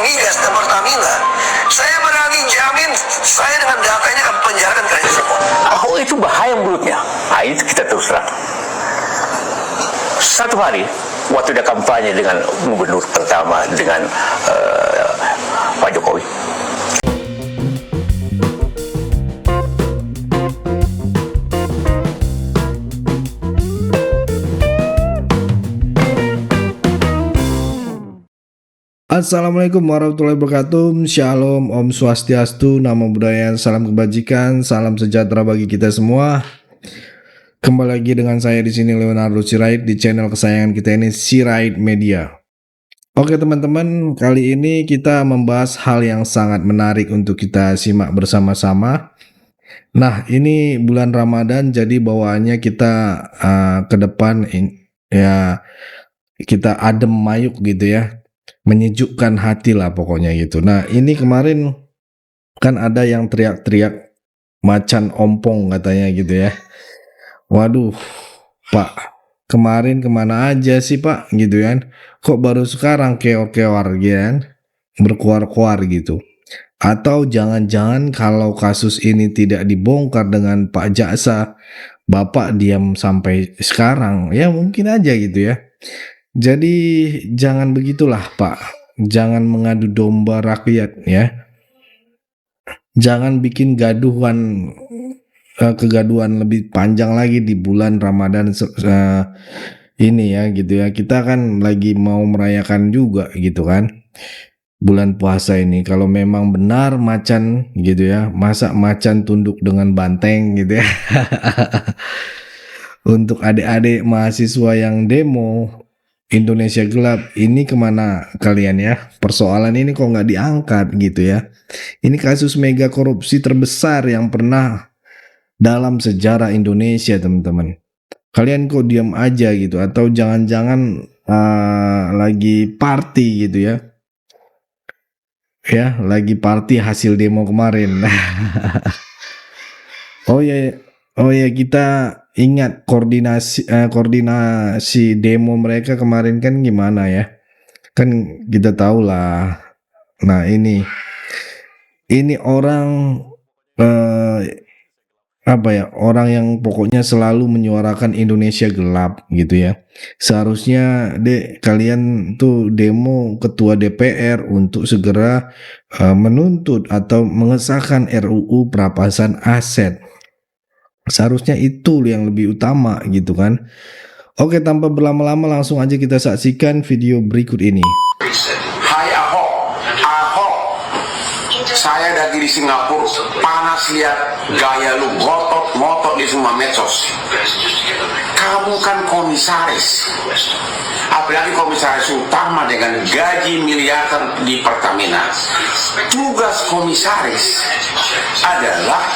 migas dan Pertamina, saya berani jamin saya dengan datanya akan penjarakan kalian semua. Ahok itu bahaya mulutnya. Nah, itu kita terus terang. Satu hari waktu dia kampanye dengan gubernur pertama dengan Pak Jokowi. Assalamualaikum warahmatullahi wabarakatuh. Shalom, Om Swastiastu, Namo Buddhaya, salam kebajikan, salam sejahtera bagi kita semua. Kembali lagi dengan saya di sini Leonardo Sirait di channel kesayangan kita ini, Sirait Media. Oke teman-teman, kali ini kita membahas hal yang sangat menarik untuk kita simak bersama-sama. Nah, ini bulan Ramadan, jadi bawaannya kita ke depan ya kita adem mayuk gitu ya. Menyejukkan hati lah pokoknya gitu. Nah ini kemarin kan ada yang teriak-teriak macan ompong katanya gitu ya. Waduh Pak, kemarin kemana aja sih Pak gitu kan. Kok baru sekarang keor-keor gitu kan, berkuar-kuar gitu. Atau jangan-jangan kalau kasus ini tidak dibongkar dengan Pak Jaksa, Bapak diam sampai sekarang. Ya mungkin aja gitu ya. Jadi jangan begitulah Pak, jangan mengadu domba rakyat ya, jangan bikin kegaduhan lebih panjang lagi di bulan Ramadan ini ya gitu ya. Kita kan lagi mau merayakan juga gitu kan, bulan puasa ini. Kalau memang benar macan gitu ya, masa macan tunduk dengan banteng gitu ya. Untuk adik-adik mahasiswa yang demo Indonesia gelap, ini kemana kalian ya? Persoalan ini kok nggak diangkat gitu ya? Ini kasus mega korupsi terbesar yang pernah dalam sejarah Indonesia teman-teman. Kalian kok diam aja gitu? Atau jangan-jangan lagi party gitu ya? Ya, lagi party hasil demo kemarin. Oh ya kita ingat koordinasi demo mereka kemarin kan gimana ya? Kan kita tahu lah. Nah ini orang orang yang pokoknya selalu menyuarakan Indonesia gelap gitu ya. Seharusnya kalian tuh demo ketua DPR untuk segera menuntut atau mengesahkan RUU perampasan aset. Seharusnya itu yang lebih utama gitu kan. Oke, tanpa berlama-lama langsung aja kita saksikan video berikut ini. Hai Ahok, saya lagi di Singapura, panas lihat gaya lu ngotot di semua medsos. Kamu kan komisaris, apalagi komisaris utama dengan gaji miliaran di Pertamina. Tugas komisaris adalah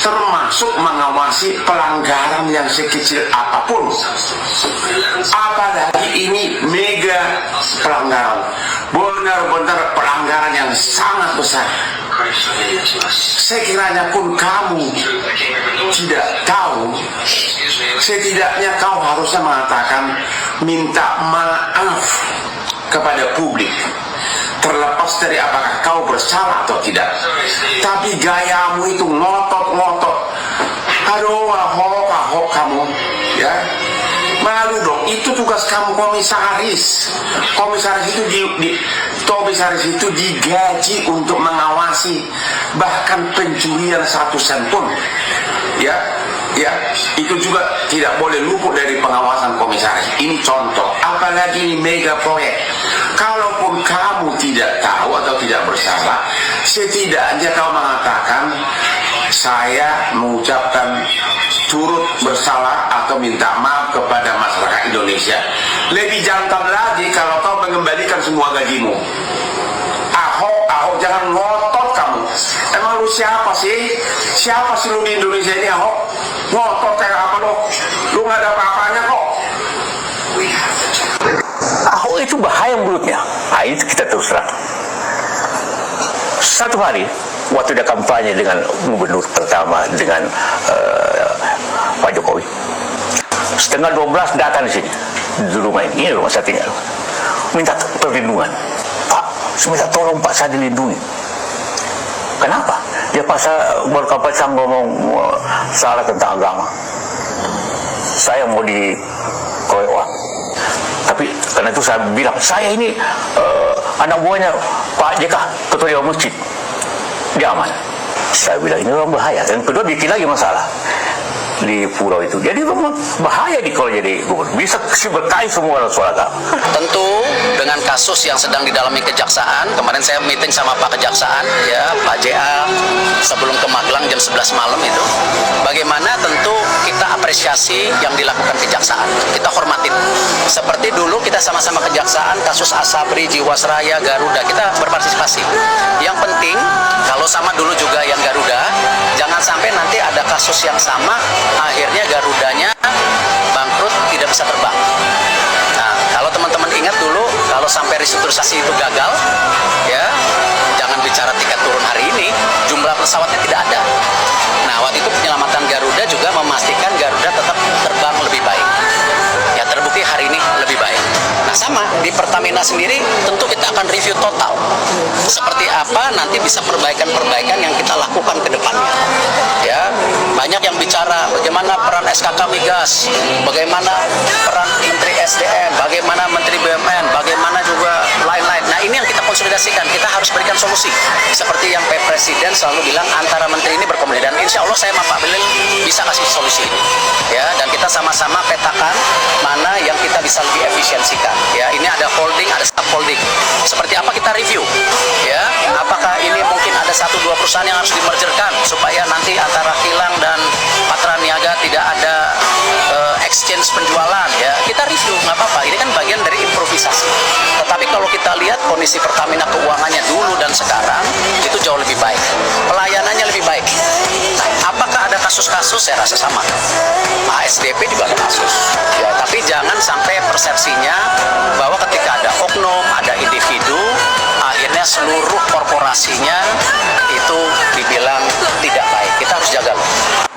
termasuk mengawasi pelanggaran yang sekecil apapun. Apalagi ini mega pelanggaran, benar-benar pelanggaran yang sangat besar. Sekiranya pun kamu tidak tahu, setidaknya kau harusnya mengatakan minta maaf kepada publik, terlepas dari apakah kau bersalah atau tidak. Tapi gayamu itu ngotot. Aduh Ahok kamu ya, malu dong. Itu tugas kamu komisaris. Komisaris itu digaji untuk mengawasi, bahkan pencurian 1 sen pun ya itu juga tidak boleh luput dari pengawasan komisaris. Ini contoh, apalagi ini mega proyek. Kalaupun kamu tidak tahu atau tidak bersalah, setidaknya kau mengatakan saya mengucapkan turut bersalah atau minta maaf kepada masyarakat Indonesia. Lebih jantan lagi kalau kau mengembalikan semua gajimu. Ahok jangan ngotot kamu. Emang lu siapa sih? Siapa sih lu di Indonesia ini Ahok? Ngotot kayak apa lu? Lu gak ada apa-apanya kok. Ahok itu bahaya mulutnya. Nah, itu kita terus terang. Satu hari waktu dia kampanye dengan gubernur pertama dengan Pak Jokowi, 11:30 datang di sini, di rumah ini rumah saya tinggal, minta perlindungan. Pak, saya minta tolong Pak, saya dilindungi. Kenapa? Dia pasal berkampanye ngomong salah tentang agama. Saya mau dikeroyok orang. Tapi karena itu saya bilang, saya ini anak buahnya Pak JK, ketua dewan masjid. Dia aman. Saya bilang ini orang bahaya. Dan kedua bikin lagi masalah di pulau itu. Jadi bahaya kalau jadi gubernur. Bisa berkait semua soal agama. Tentu dengan kasus yang sedang didalami kejaksaan, kemarin saya meeting sama Pak Kejaksaan, ya Pak JA, sebelum ke Magelang jam 11 malam itu, bagaimana tentu kita apresiasi yang dilakukan kejaksaan, kita hormatin. Seperti dulu kita sama-sama kejaksaan, kasus Asabri, Jiwasraya, Garuda, kita berpartisipasi. Yang penting, kalau sama dulu juga yang Garuda, jangan sampai nanti ada kasus yang sama, akhirnya Garudanya bangkrut, tidak bisa terbang. Nah, kalau teman-teman ingat dulu, kalau sampai restrukturisasi itu gagal, ya jangan bicara tiket turun hari ini, jumlah pesawatnya tidak ada. Nah, waktu itu penyelamatan Garuda juga memastikan Garuda tetap terbang lebih baik. Ya, terbukti hari ini lebih baik. Nah, sama di Pertamina sendiri, tentu kita akan review total. Seperti apa nanti bisa perbaikan-perbaikan yang kita lakukan ke depannya. Ya, banyak yang bicara bagaimana peran SKK Migas, bagaimana peran Menteri SDM, bagaimana Menteri BUMN, bagaimana juga lain-lain. Nah, ini yang kita konsolidasikan, kita harus berikan solusi. Seperti yang Pak Presiden selalu bilang, antara menteri ini berkomunikasi, dan insya Allah saya sama Pak Belil bisa kasih solusi ini. Ya, dan kita sama-sama petakan mana yang kita bisa lebih efisiensikan. Ya, ini ada holding, ada subholding. Seperti apa kita review? Ya, apakah ini mungkin ada 1-2 perusahaan yang harus dimergerkan supaya nanti antara kilang dan Patra Niaga tidak ada exchange penjualan, ya kita review, nggak apa-apa, ini kan bagian dari improvisasi. Tetapi kalau kita lihat kondisi Pertamina keuangannya dulu dan sekarang itu jauh lebih baik, pelayanannya lebih baik. Nah, apakah ada kasus-kasus? Saya rasa sama. ASDP juga ada kasus, ya, tapi jangan sampai persepsinya bahwa ketika ada oknum, ada individu, akhirnya seluruh korporasinya itu dibilang tidak baik. Kita harus jaga.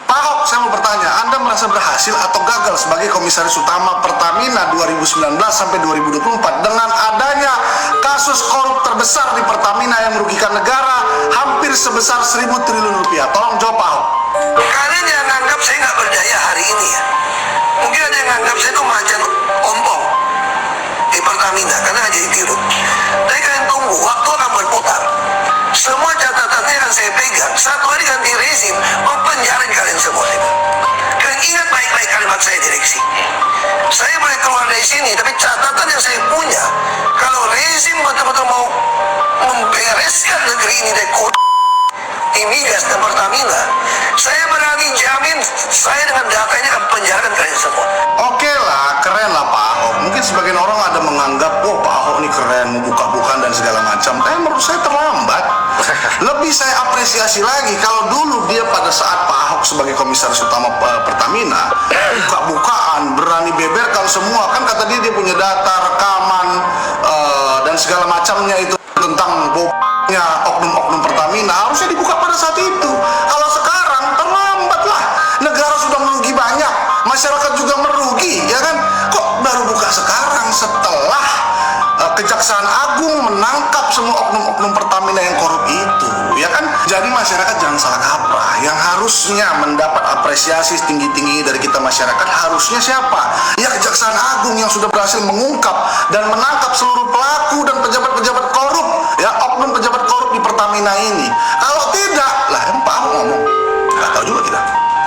Pak Ahok, saya mau bertanya, Anda merasa berhasil atau gagal sebagai Komisaris Utama Pertamina 2019 sampai 2024 dengan adanya kasus korup terbesar di Pertamina yang merugikan negara hampir sebesar 1.000 triliun rupiah? Tolong jawab Pak Ahok. Kalian yang nganggap saya nggak berdaya hari ini ya. Mungkin ada yang nganggap saya itu macan ompong di Pertamina karena hanya dirut. Tapi kalian tunggu, waktu akan berputar. Semua catatannya akan saya pegang. Satu hari ganti rezim, mempenjarain kalian semua. Kalian ingat baik-baik kalimat saya, direksi. Saya boleh keluar dari sini, tapi catatan yang saya punya, kalau rezim betul-betul mau membereskan negeri ini dari Migas dan Pertamina, saya berani jamin saya dengan datanya akan penjarakan kalian semua. Oke lah, keren lah Pak Ahok. Mungkin sebagian orang ada menganggap, oh Pak Ahok ini keren, mau buka-bukaan dan segala macam. Tapi menurut saya terlambat. Lebih saya apresiasi lagi kalau dulu dia pada saat Pak Ahok sebagai Komisaris Utama Pertamina buka-bukaan, berani beberkan semua. Kan kata dia punya data, rekaman, dan segala macamnya itu tentang oknum-oknum Pertamina, harusnya dibuka pada saat itu. Kalau sekarang terlambat lah, negara sudah merugi banyak, masyarakat juga merugi, ya kan? Kok baru buka sekarang setelah Kejaksaan Agung menangkap semua oknum-oknum Pertamina yang korup itu, ya kan? Jadi masyarakat jangan salah kaprah. Yang harusnya mendapat apresiasi tinggi-tinggi dari kita masyarakat harusnya siapa? Ya Kejaksaan Agung yang sudah berhasil mengungkap dan menangkap seluruh pelaku dan pejabat-pejabat korup, ya oknum pejabat korup di Pertamina ini. Kalau tidak, lah yang Pak Ahok ngomong, nggak tahu juga kita.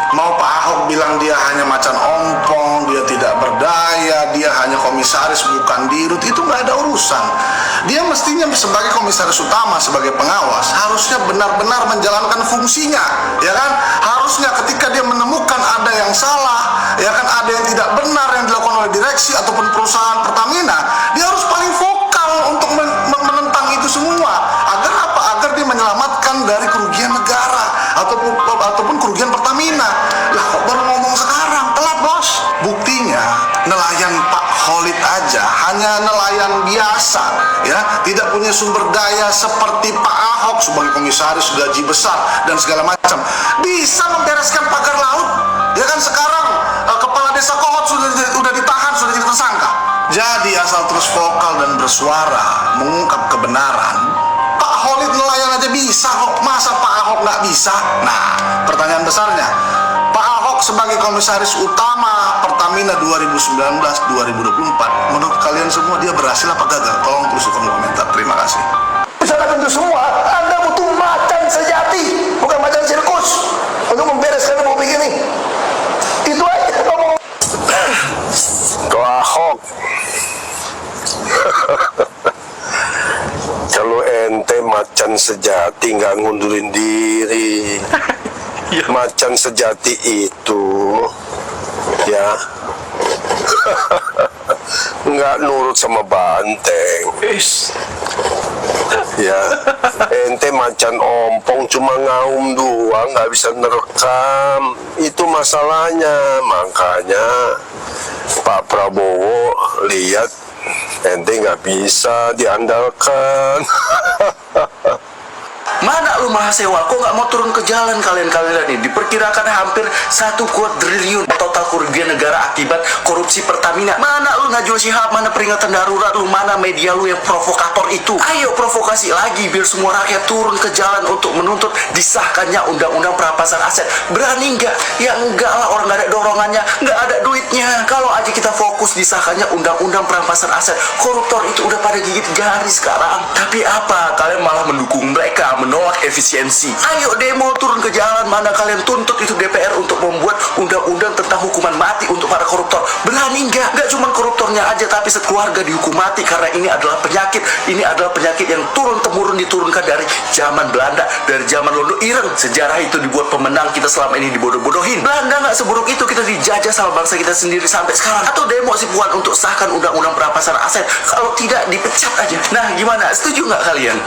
Mau Pak Ahok bilang dia hanya macan ompong, dia tidak berdaya, dia hanya komisaris bukan dirut, itu nggak ada urusan. Dia mestinya sebagai komisaris utama, sebagai pengawas, harusnya benar-benar menjalankan fungsinya, ya kan? Harusnya ketika dia menemukan ada yang salah, ya kan, ada yang tidak benar yang dilakukan oleh direksi ataupun perusahaan Pertamina, dia harus paling vokal untuk menentang itu semua. Agar apa? Agar dia menyelamatkan dari kerugian negara ataupun kerugian Pertamina. Lah kok baru ngomong sekarang? Telat bos. Buktinya nelayan Pak Khalid aja hanya nelayan biasa, ya, tidak punya sumber daya seperti Pak Ahok sebagai komisaris gaji besar dan segala macam, bisa membereskan pagar laut, ya kan? Sekarang kepala desa Kohot sudah ditahan, sudah jadi tersangka. Jadi asal terus vokal dan bersuara mengungkap kebenaran, Pak Khalid nelayan aja bisa kok. Masa Pak Ahok nggak bisa? Nah, pertanyaan besarnya, Pak Ahok sebagai komisaris utama Pertamina 2019-2024, menurut kalian semua dia berhasil apa gagal? Tolong tulis di kolom komentar. Terima kasih. Misalkan itu semua, Anda butuh macan sejati, bukan macan sirkus, untuk membereskan republik ini. Itu aja ngomong. Kau Ahok. Kalau ente macan sejati nggak ngundurin diri. Macan sejati itu ya nggak nurut sama banteng. Ya, ente macan ompong cuma ngaum doang, nggak bisa nerekam. Itu masalahnya. Makanya Pak Prabowo lihat ente nggak bisa diandalkan. Mana lu Mahasewa, kok nggak mau turun ke jalan kalian-kalian ini? Diperkirakan hampir 1 kuadriliun total kerugian negara akibat korupsi Pertamina. Mana lu Najwa Shihab, mana peringatan darurat lu, mana media lu yang provokator itu? Ayo provokasi lagi biar semua rakyat turun ke jalan untuk menuntut disahkannya undang-undang perampasan aset. Berani nggak? Ya enggak lah, orang nggak ada dorongannya, nggak ada duitnya. Kalau aja kita fokus disahkannya undang-undang perampasan aset, koruptor itu udah pada gigit jari sekarang. Tapi apa? Kalian malah mendukung mereka, menolak efisiensi. Ayo demo, turun ke jalan. Mana kalian tuntut itu DPR untuk membuat undang-undang tentang hukuman mati untuk para koruptor. Berani nggak? Nggak cuma koruptornya aja, tapi sekeluarga dihukum mati karena ini adalah penyakit. Ini adalah penyakit yang turun-temurun diturunkan dari zaman Belanda, dari zaman Londo Ireng. Sejarah itu dibuat pemenang, kita selama ini dibodoh-bodohin. Belanda nggak seburuk itu, kita dijajah sama bangsa kita sendiri sampai sekarang. Atau demo si Puan untuk sahkan undang-undang perampasan aset. Kalau tidak, dipecat aja. Nah, gimana? Setuju nggak kalian?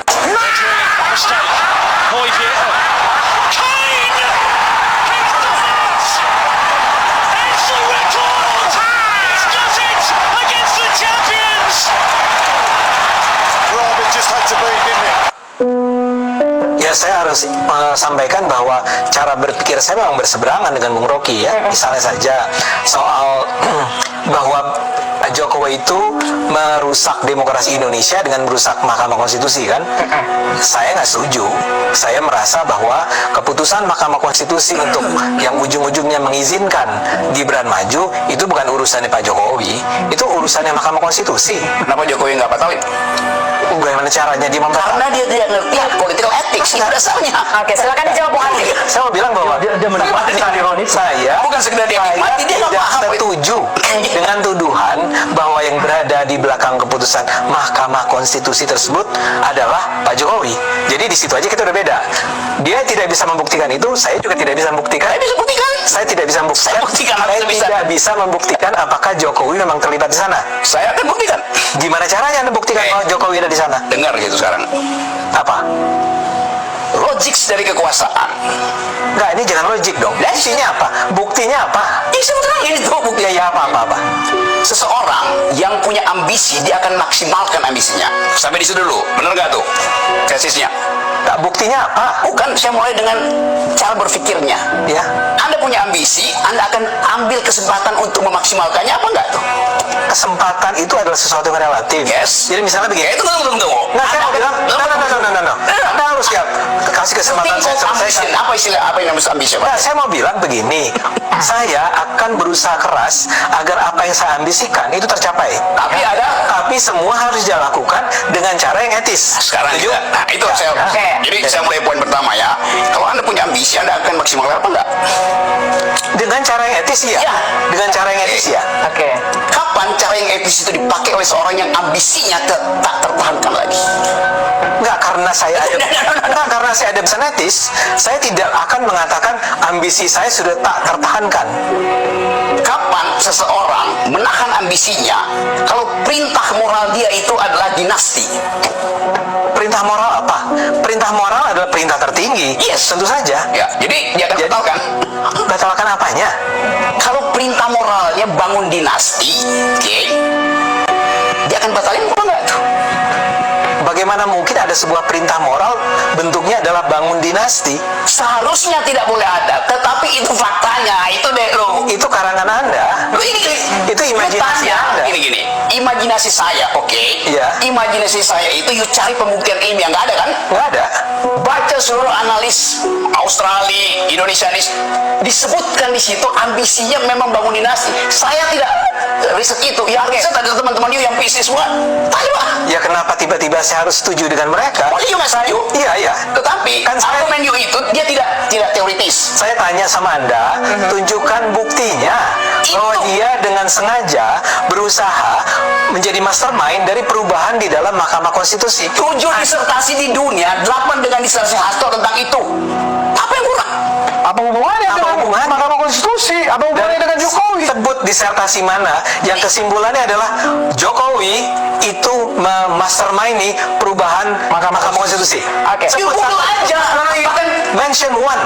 Ya, saya harus sampaikan bahwa cara berpikir saya memang berseberangan dengan Bung Rocky ya. Misalnya saja soal bahwa Pak Jokowi itu merusak demokrasi Indonesia dengan merusak Mahkamah Konstitusi kan. Saya nggak setuju. Saya merasa bahwa keputusan Mahkamah Konstitusi untuk yang ujung-ujungnya mengizinkan Gibran maju itu bukan urusannya Pak Jokowi, itu urusannya Mahkamah Konstitusi. Kenapa Jokowi nggak batalin? Bagaimana caranya dia membatalkan? Karena dia tidak ngerti political ethics itu dasarnya. Oke, silakan dijawab Bung Andi. Saya mau bilang bahwa dia menikmati saya Bukan sekedar dia nikmati, dia nggak tidak paham. setuju dengan tuduhan bahwa yang berada di belakang keputusan Mahkamah Konstitusi tersebut adalah Pak Jokowi. Jadi di situ aja kita udah beda. Dia tidak bisa membuktikan itu, saya juga tidak bisa membuktikan. Saya bisa buktikan. Saya tidak bisa membuktikan. Saya buktikan, Saya bisa. tidak bisa membuktikan apakah Jokowi memang terlibat di sana. Saya akan buktikan. Gimana caranya Anda buktikan bahwa Jokowi ada di sana? Dengar gitu sekarang. Apa? Logik dari kekuasaan. Enggak, ini jangan logik dong. Buktinya apa? Buktinya apa? Ya sebenarnya ini tuh bukti. Ya apa? Seseorang yang punya ambisi, dia akan maksimalkan ambisinya. Sampai di situ dulu, bener gak tuh tesisnya? Nah, buktinya apa? Bukan, saya mulai dengan cara berpikirnya. Ya. Anda punya ambisi, Anda akan ambil kesempatan untuk memaksimalkannya apa enggak tuh? Kesempatan itu adalah sesuatu yang relatif. Yes. Jadi misalnya begini. Ya itu tunggu. Nah, saya mau bilang, no. Anda harus siap. Kasih kesempatan saya selesaikan. Apa yang namanya ambisi? Nah, saya mau bilang begini. Saya akan berusaha keras agar apa yang saya ambisikan itu tercapai. Tapi semua harus dilakukan dengan cara yang etis. Sekarang Setuju? nah itu Ya. saya. Jadi saya mulai poin pertama ya. Kalau Anda punya ambisi, Anda akan maksimalkan apa enggak? Dengan cara yang etis ya. Ya. Dengan cara yang etis ya. Oke. Kapan cara yang etis itu dipakai oleh seorang yang ambisinya tak tertahankan lagi? Enggak, karena saya ada pesan etis, saya tidak akan mengatakan ambisi saya sudah tak tertahankan. Kapan seseorang menahan ambisinya kalau perintah moral dia itu adalah dinasti? Perintah moral apa? Perintah moral adalah perintah tertinggi. Yes. Tentu saja. Ya, jadi dia akan batalkan. Batalkan apanya? Kalau perintah moralnya bangun dinasti, oke, dia akan batalin apa enggak tuh? Bagaimana mungkin ada ada sebuah perintah moral, bentuknya adalah bangun dinasti. Seharusnya tidak boleh ada, tetapi itu faktanya, itu deh lo. Itu karangan Anda. Lo ini Itu imajinasi Anda. Gini, imajinasi saya, oke? Iya. Imajinasi saya itu, you cari pembuktian ilmiah, nggak ada kan? Nggak ada. Baca seluruh analis Australia, Indonesianis, disebutkan di situ ambisinya memang bangun dinasti. Saya tidak riset itu. Yang riset ada teman-teman you yang PhD semua. Tahu ah? Ya kenapa tiba-tiba saya harus setuju dengan mereka? Oh, you nggak setuju? Iya. Tetapi Kan saya- argumen you itu dia tidak teoritis. Saya tanya sama Anda, tunjukkan buktinya bahwa Itu. dia dengan sengaja berusaha menjadi mastermind dari perubahan di dalam Mahkamah Konstitusi. 7 disertasi di dunia, 8 dengan disertasi Hasto tentang itu. Apa yang kurang? Apa hubungannya dengan Mahkamah Konstitusi? Apa hubungannya dengan Jokowi? Sebut disertasi mana yang kesimpulannya adalah Jokowi itu memastermindi perubahan Mahkamah Konstitusi. Oke. Sebut Google satu. aja. Bahkan Mention one.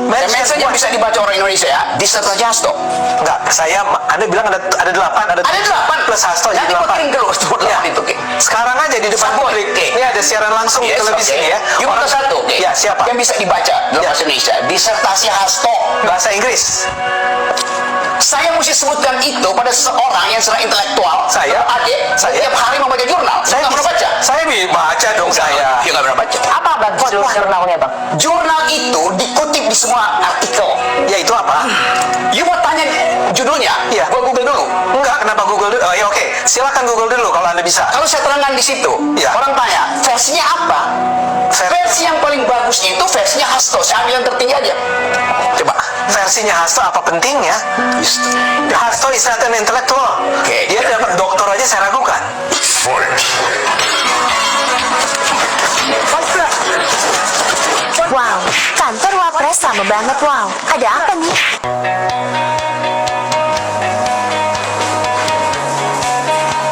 mention yang bisa dibaca orang Indonesia ya, disertasi Hasto. Enggak, Anda bilang ada 8, Ada 8 plus Hasto jadi Nanti gua 8. kirim ke lu, sebut Ya. 8 itu, oke. Sekarang aja di depan Satu, publik. oke. Ini ada siaran langsung di Yes, televisi oke. ini ya. You minta satu, oke. Ya, siapa? Yang bisa dibaca dalam Ya. bahasa Indonesia, disertasi Hasto. Bahasa Inggris. Saya mesti sebutkan itu pada seseorang yang secara intelektual. Saya? Adik, setiap hari membaca jurnal. Saya nggak pernah baca. Saya baca dong saya. Dia nggak pernah baca. Apa bang jurnalnya bang? Jurnal itu dikutip di semua artikel. Ya itu apa? You mau tanya judulnya? Iya. Gua Google dulu. Enggak, kenapa Google dulu? Oh ya oke, silakan Google dulu kalau Anda bisa. Kalau saya terangkan di situ, Iya. orang tanya versinya apa? Versi yang paling bagus itu versinya Hasto. Saya ambil yang tertinggi aja. Coba, versinya Hasto apa pentingnya? Hasto is not an intellectual. Oke. Dia dapat doktor aja saya ragukan. Wow, kantor Wapres lama banget. Wow, ada apa nih?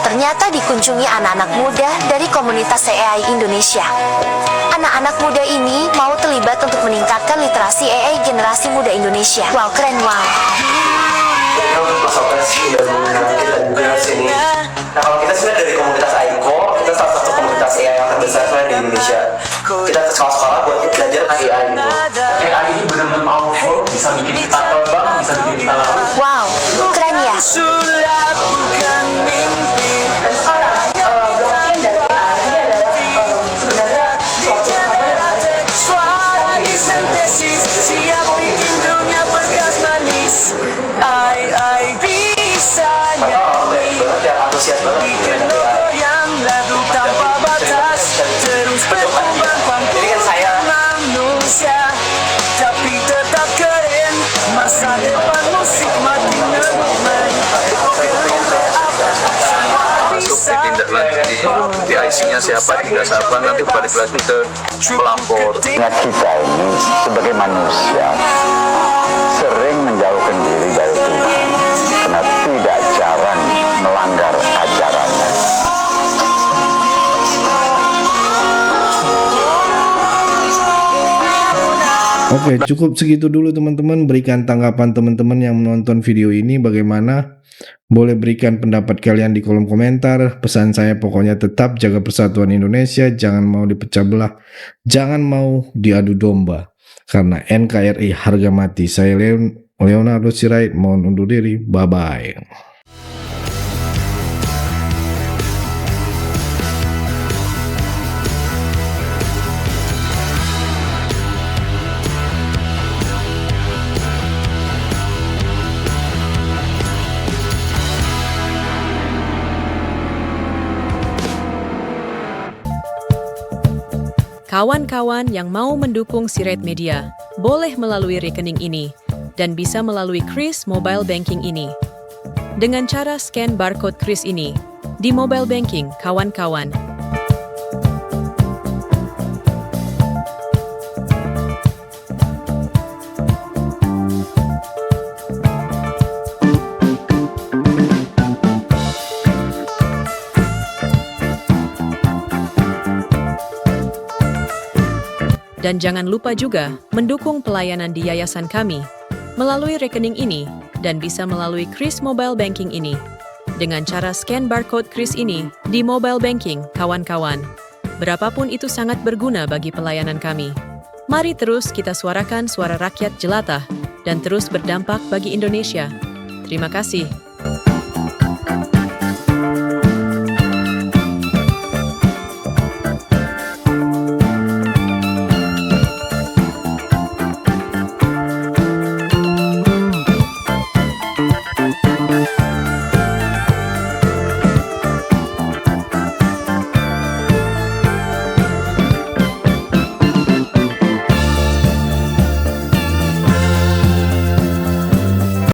Ternyata dikunjungi anak-anak muda dari komunitas AI Indonesia. Anak-anak muda ini mau terlibat untuk meningkatkan literasi AI generasi muda Indonesia. Wow, keren wow. Nah kalau kita sebenarnya dari komunitas AICO, kita salah satu komunitas AI yang terbesar sebenarnya di Indonesia. Kita ke sekolah-sekolah buat belajar AI gitu. AI ini benar-benar powerful, bisa bikin kita terbang, bisa bikin kita lari. Wow, keren ya. Antusias banget. Jadi kan saya di IC-nya siapa, tidak siapa, nanti balik lagi ke pelapor. Ingat kita ini sebagai manusia sering menjauhkan diri dari Tuhan karena tidak jarang melanggar ajarannya. Oke, cukup segitu dulu teman-teman. Berikan tanggapan teman-teman yang menonton video ini bagaimana. Boleh berikan pendapat kalian di kolom komentar. Pesan saya pokoknya tetap jaga persatuan Indonesia. Jangan mau dipecah belah. Jangan mau diadu domba. Karena NKRI harga mati. Saya Leonardo Sirait. Mohon undur diri. Bye-bye. Kawan-kawan yang mau mendukung Sirait Media, boleh melalui rekening ini dan bisa melalui Kris Mobile Banking ini. Dengan cara scan barcode Kris ini di mobile banking, kawan-kawan. Dan jangan lupa juga mendukung pelayanan di yayasan kami melalui rekening ini dan bisa melalui Kris Mobile Banking ini dengan cara scan barcode Kris ini di mobile banking, kawan-kawan. Berapapun itu sangat berguna bagi pelayanan kami. Mari terus kita suarakan suara rakyat jelata dan terus berdampak bagi Indonesia. Terima kasih.